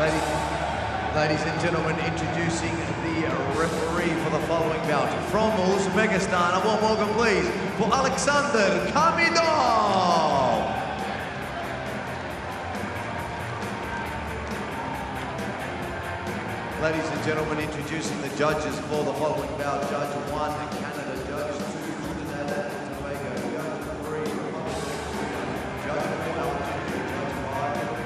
Ladies and gentlemen, introducing the referee for the following bout from Uzbekistan. A warm welcome, please, for Alexander Kamidov. Ladies and gentlemen, introducing the judges for the following bout. Judge 1, Canada. Judge 2, Trinidad and Tobago. Judge 3, Judge 4, Judge 5.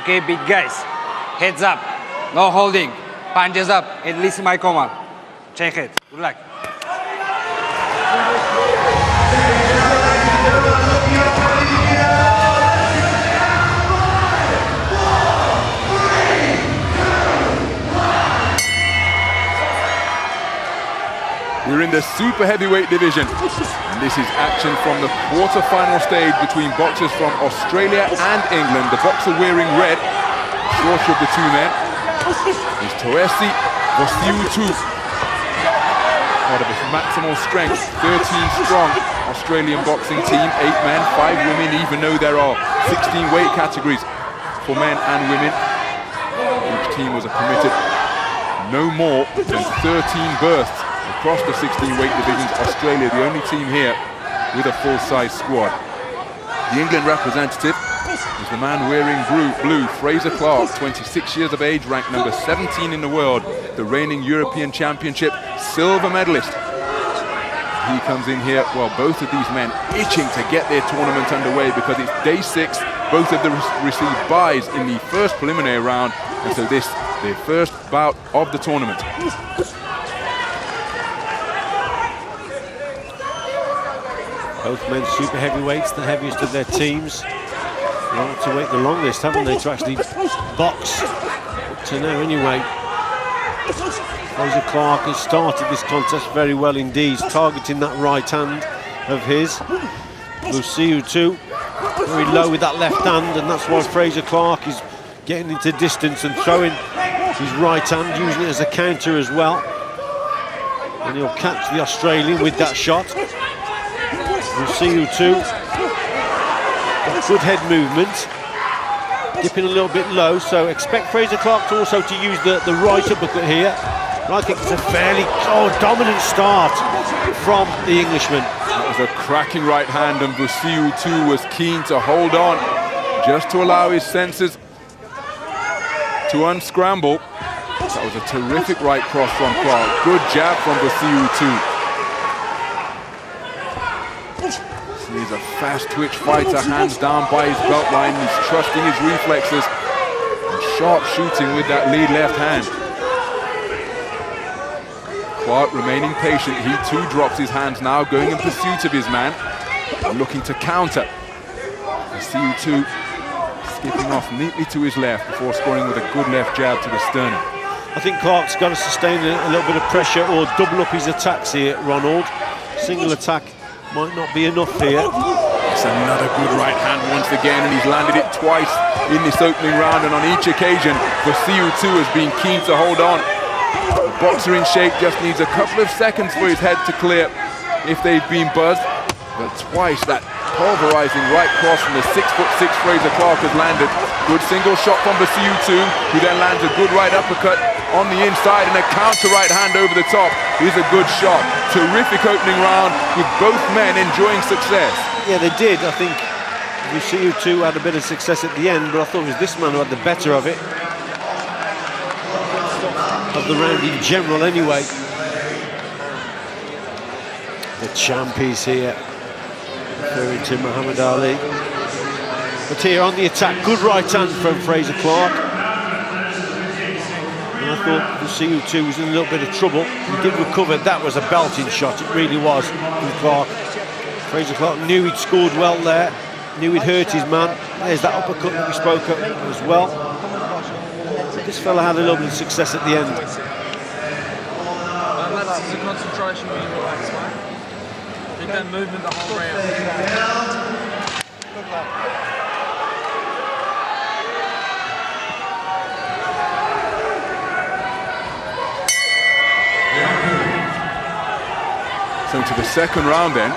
Okay, big guys, heads up, no holding, punches up, at least my command. Check it, good luck. We're in the super heavyweight division, and this is action from the quarter-final stage between boxers from Australia and England. The boxer wearing red, shorter of the two men, is Toese or Siutu. Part of his maximal strength, 13 strong Australian boxing team, 8 men, 5 women, even though there are 16 weight categories for men and women. Each team was permitted no more than 13 berths across the 16 weight divisions. Australia, the only team here with a full-size squad. The England representative is the man wearing blue, Frazer Clarke, 26 years of age, ranked number 17 in the world, the reigning European Championship silver medalist. He comes in here, well, both of these men itching to get their tournament underway because it's day 6. Both of them received byes in the first preliminary round, and so this, their first bout of the tournament. Both men super heavyweights, the heaviest of their teams. They want to wait the longest, haven't they, to actually box? Up to now, anyway. Frazer Clarke has started this contest very well indeed, targeting that right hand of his. Siutu very low with that left hand, and that's why Frazer Clarke is getting into distance and throwing his right hand, using it as a counter as well. And he'll catch the Australian with that shot. Siutu got Good head movement. Dipping a little bit low, so expect Frazer Clarke to also to use the right uppercut here. But I think it's a fairly dominant start from the Englishman. That was a cracking right hand, and Siutu was keen to hold on, just to allow his senses to unscramble. That was a terrific right cross from Clarke. Good jab from Siutu. He's a fast twitch fighter, hands down by his belt line. He's trusting his reflexes and sharp shooting with that lead left hand. Clarke remaining patient. He too drops his hands now, going in pursuit of his man, looking to counter. Siutu skipping off neatly to his left before scoring with a good left jab to the sternum. I think Clarke's got to sustain a little bit of pressure or double up his attacks here, Ronald. Single attack might not be enough here. It's another good right hand once again, and he's landed it twice in this opening round, and on each occasion, Siutu has been keen to hold on. The boxer in shape just needs a couple of seconds for his head to clear if they've been buzzed. But twice that pulverizing right cross from the 6'6" Frazer Clarke has landed. Good single shot from Siutu, who then lands a good right uppercut on the inside, and a counter right hand over the top is a good shot. Terrific opening round with both men enjoying success. Yeah, they did. I think Siutu had a bit of success at the end, but I thought it was this man who had the better of it. Of the round in general anyway. The champ is here, referring to Muhammad Ali. But here on the attack, good right hand from Frazer Clarke. And I thought Siutu was in a little bit of trouble. He did recover. That was a belting shot, it really was, from Clarke. Frazer Clarke knew he'd scored well there, knew he'd hurt his man. There's that uppercut that we spoke of as well. But this fella had a little bit of success at the end. This is a concentration when you relax, mate. Keep that movement the whole round. So to the second round then.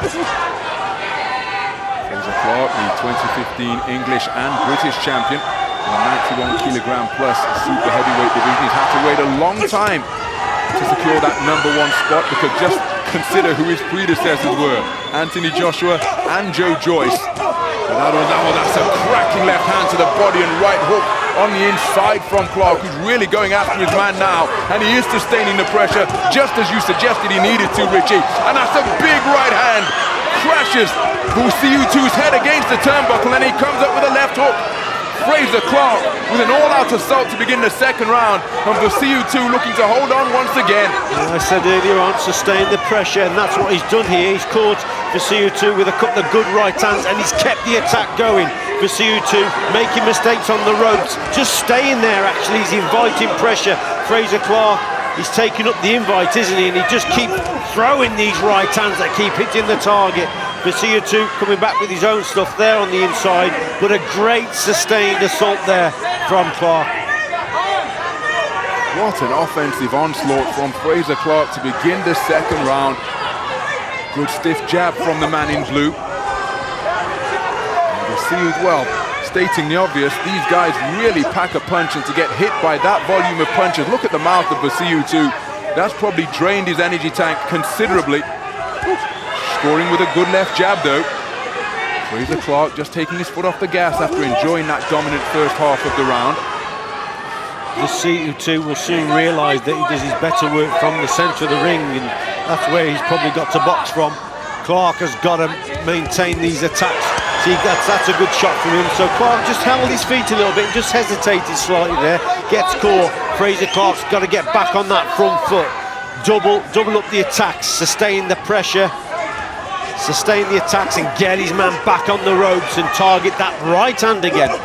Frazer Clarke, the 2015 English and British champion, in the 91 kilogram plus super heavyweight division. He's had to wait a long time to secure that #1 spot, because just consider who his predecessors were: Anthony Joshua and Joe Joyce. But that's a cracking left hand to the body and right hook on the inside from Clarke, who's really going after his man now, and he is sustaining the pressure, just as you suggested he needed to, Richie. And that's a big right hand, crashes Siutu's head against the turnbuckle, and he comes up with a left hook. Frazer Clarke with an all-out assault to begin the second round, and Siutu looking to hold on once again. I said earlier on, sustain the pressure, and that's what he's done here. He's caught Siutu with a couple of good right hands, and he's kept the attack going. Siutu making mistakes on the ropes, just staying there actually. He's inviting pressure. Frazer Clarke, he's taking up the invite, isn't he? And he just keeps throwing these right hands that keep hitting the target. Siutu coming back with his own stuff there on the inside, but a great sustained assault there from Clarke. What an offensive onslaught from Frazer Clarke to begin the second round. Good stiff jab from the man in blue. Well, stating the obvious, these guys really pack a punch, and to get hit by that volume of punches, look at the mouth of Siutu. That's probably drained his energy tank considerably. Scoring with a good left jab though. Frazer Clarke just taking his foot off the gas after enjoying that dominant first half of the round. Siutu will soon realise that he does his better work from the centre of the ring, and that's where he's probably got to box from. Clarke has got to maintain these attacks. See, that's a good shot from him. So Clarke just held his feet a little bit, just hesitated slightly there. Gets caught. Frazer Clarke's got to get back on that front foot. Double up the attacks, sustain the pressure, sustain the attacks, and get his man back on the ropes and target that right hand again.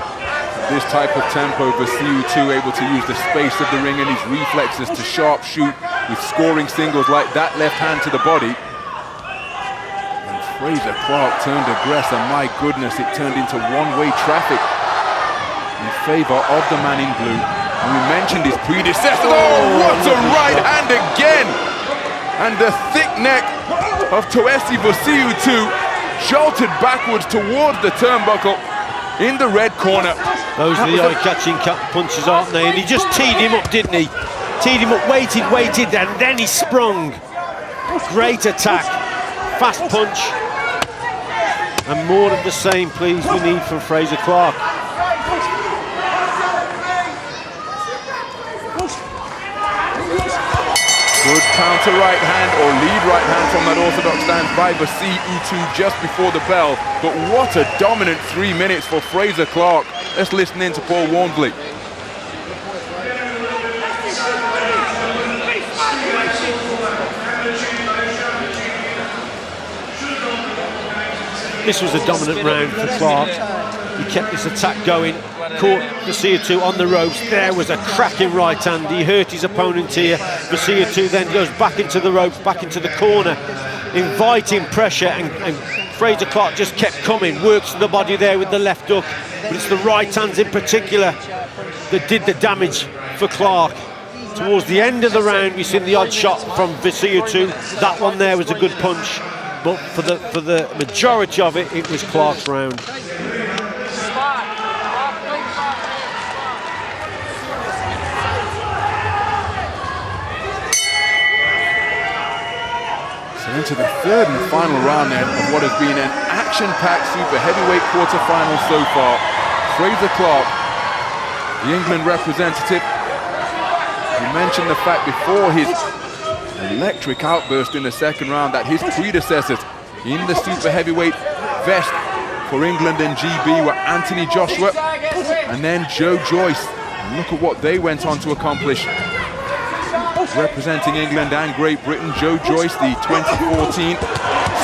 This type of tempo, Siutu able to use the space of the ring and his reflexes to sharp shoot with scoring singles like that left hand to the body. And Frazer Clarke turned aggressor. My goodness, it turned into one-way traffic in favour of the man in blue. And we mentioned his predecessor. Oh, what a right hand again! And the thick neck of Toese Siutu jolted backwards towards the turnbuckle. in the red corner. Those are the eye-catching punches, aren't they? And he just teed him up, didn't he? Teed him up, waited, and then he sprung. Great attack, fast punch. And more of the same, please, we need from Frazer Clarke. Good counter right hand or lead right hand from that orthodox stance by Siutu just before the bell. But what a dominant 3 minutes for Frazer Clarke. Let's listen in to Paul Walmsley. This was a dominant round for Clarke. He kept this attack going, caught Siutu on the ropes. There was a cracking right hand. He hurt his opponent here. Siutu then goes back into the ropes, back into the corner, inviting pressure, and Frazer Clarke just kept coming, works the body there with the left hook. But it's the right hands in particular that did the damage for Clarke. Towards the end of the round, we've seen the odd shot from Siutu. That one there was a good punch. But for the majority of it, it was Clarke's round. So into the third and final round then of what has been an action-packed super heavyweight quarter-final so far. Frazer Clarke, the England representative, he mentioned the fact before his electric outburst in the second round that his predecessors in the super heavyweight vest for England and GB were Anthony Joshua and then Joe Joyce. And look at what they went on to accomplish. Representing England and Great Britain, Joe Joyce, the 2014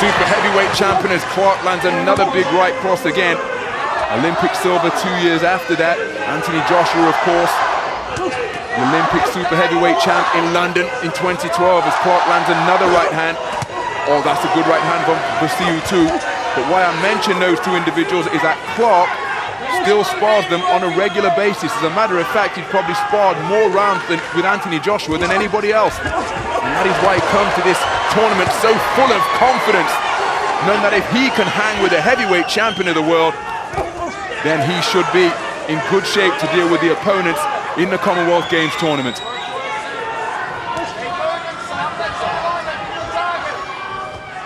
super heavyweight champion, as Clarke lands another big right cross again. Olympic silver 2 years after that. Anthony Joshua, of course, the Olympic super heavyweight champ in London in 2012, as Clarke lands another right hand. Oh, that's a good right hand from Siutu. But why I mention those two individuals is that Clarke still spars them on a regular basis. As a matter of fact, he's probably sparred more rounds with Anthony Joshua than anybody else. And that is why he comes to this tournament so full of confidence, knowing that if he can hang with a heavyweight champion of the world, then he should be in good shape to deal with the opponents in the Commonwealth Games tournament.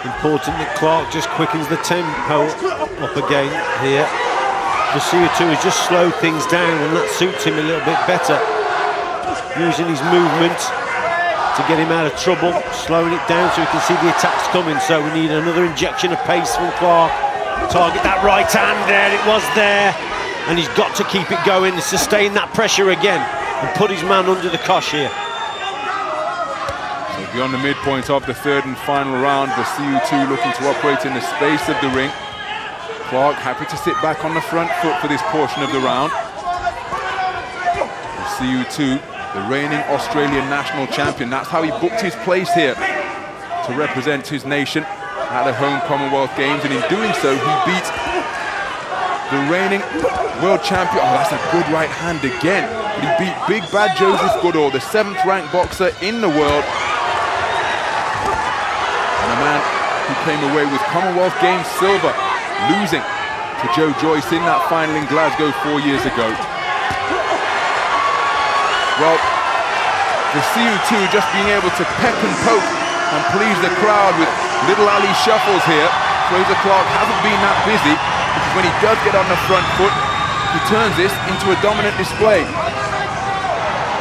Important that Clarke just quickens the tempo up again here. Siutu has just slowed things down, and that suits him a little bit better. Using his movement to get him out of trouble, slowing it down so he can see the attacks coming. So we need another injection of pace from Clarke. Target that right hand there, it was there. And he's got to keep it going and sustain that pressure again and put his man under the cosh here. So beyond the midpoint of the third and final round, Siutu looking to operate in the space of the ring. Clarke happy to sit back on the front foot for this portion of the round. Siutu, the reigning Australian national champion, that's how he booked his place here to represent his nation at the home Commonwealth Games, and in doing so he beat the reigning world champion. Oh, that's a good right hand again. But he beat Big Bad Joseph Goodall, the 7th ranked boxer in the world. And a man who came away with Commonwealth Games silver, losing to Joe Joyce in that final in Glasgow 4 years ago. Well, the Siutu just being able to peck and poke and please the crowd with little alley shuffles here. Frazer Clarke hasn't been that busy, because when he does get on the front foot, he turns this into a dominant display.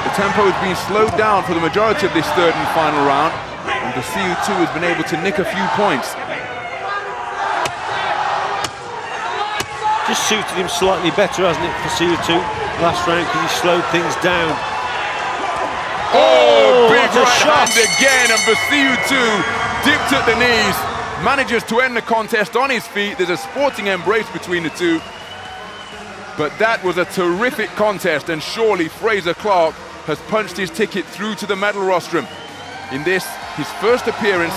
The tempo has been slowed down for the majority of this third and final round, and the Siutu has been able to nick a few points. Just suited him slightly better, hasn't it, for Siutu last round, because he slowed things down. Oh, big what a right shot hand again, and Siutu dipped at the knees, manages to end the contest on his feet. There's a sporting embrace between the two. But that was a terrific contest, and surely Frazer Clarke has punched his ticket through to the medal rostrum. In this, his first appearance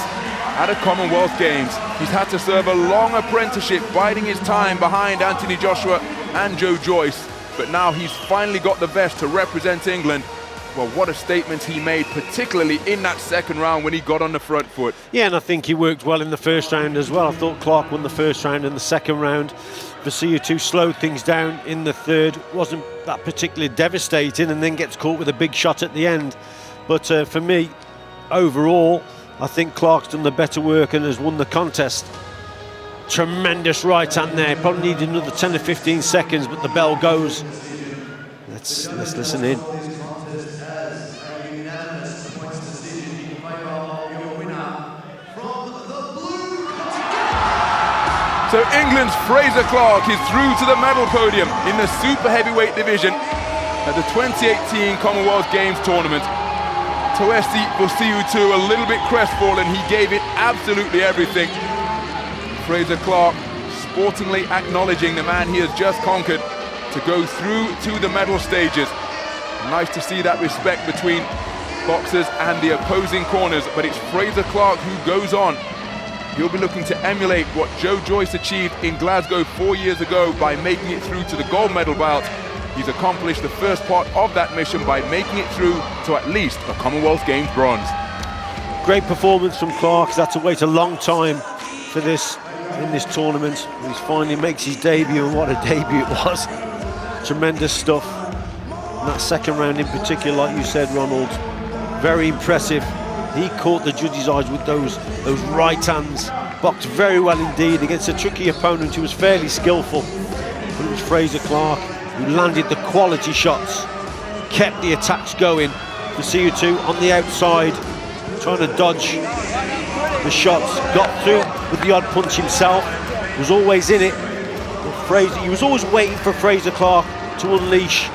at a Commonwealth Games. He's had to serve a long apprenticeship, biding his time behind Anthony Joshua and Joe Joyce. But now he's finally got the vest to represent England well, what a statement he made, particularly in that second round when he got on the front foot. Yeah, and I think he worked well in the first round as well. I thought Clarke won the first round and the second round. Siutu slowed things down in the third. Wasn't that particularly devastating, and then gets caught with a big shot at the end. But for me, overall, I think Clarke's done the better work and has won the contest. Tremendous right hand there. Probably needed another 10 or 15 seconds, but the bell goes. Let's listen in. So England's Frazer Clarke is through to the medal podium in the super heavyweight division at the 2018 Commonwealth Games tournament. Toese for Siutu, a little bit crestfallen. He gave it absolutely everything. Frazer Clarke sportingly acknowledging the man he has just conquered to go through to the medal stages. Nice to see that respect between boxers and the opposing corners, but it's Frazer Clarke who goes on. He'll be looking to emulate what Joe Joyce achieved in Glasgow 4 years ago by making it through to the gold medal bout. He's accomplished the first part of that mission by making it through to at least a Commonwealth Games bronze. Great performance from Clarke. He's had to wait a long time for this in this tournament. He finally makes his debut, and what a debut it was. Tremendous stuff. And that second round in particular, like you said, Ronald, very impressive. He caught the judges' eyes with those right hands. Boxed very well indeed against a tricky opponent who was fairly skillful. But it was Frazer Clarke who landed the quality shots, kept the attacks going. For Siutu on the outside, trying to dodge the shots, got through with the odd punch himself, was always in it. But he was always waiting for Frazer Clarke to unleash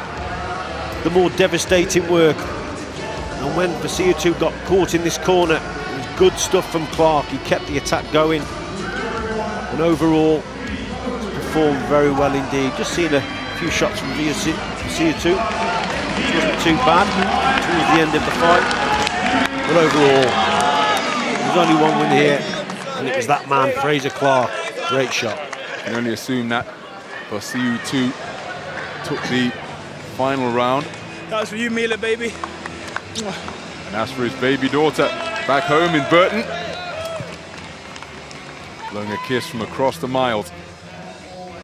the more devastating work. And when Siutu got caught in this corner, it was good stuff from Clarke. He kept the attack going, and overall performed very well indeed. Just seen a few shots from Siutu, which wasn't too bad towards the end of the fight. But overall, there's only one win here, and it was that man, Frazer Clarke. Great shot. I can only assume that Siutu took the final round. That was for you, Mila, baby. And as for his baby daughter, back home in Burton, blowing a kiss from across the miles.